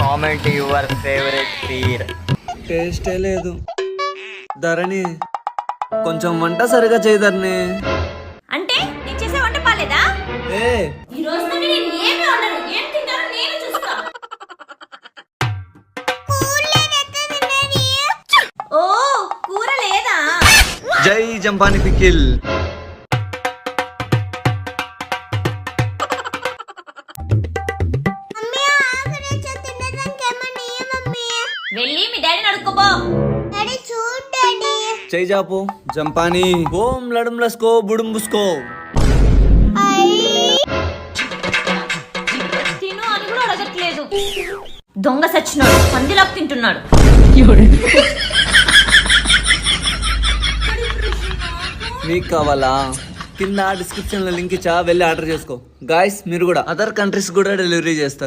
Comment your favourite fear. టేస్టే లేదు. ధరణి కొంచెం వంట సరిగా చేయదర్ని. అంటే నేను చేసే వంట బాలేదా? ఏ ఈ రోజు నుండి నేను ఏమీ వండను. ఏం తింటారో నేను చూస్తా. ఓ కూర లేదా? జై జంపాని పికిల్. వెళ్ళి మీ డాడీని అడుక్కోపో. జై జాపు జంపాని. ఓం లడుం లస్కో బుడుం బుస్కో. తిను అని కూడా అడగట్లేదు. దొంగ సచ్చినాడు, పందిలాగా తింటున్నాడు. మీకు కావాలా? కింద డిస్క్రిప్షన్ లో లింక్ ఇచ్చా, వెళ్ళి ఆర్డర్ చేసుకో. గాయస్ మీరు కూడా అదర్ కంట్రీస్ కూడా డెలివరీ చేస్తారు.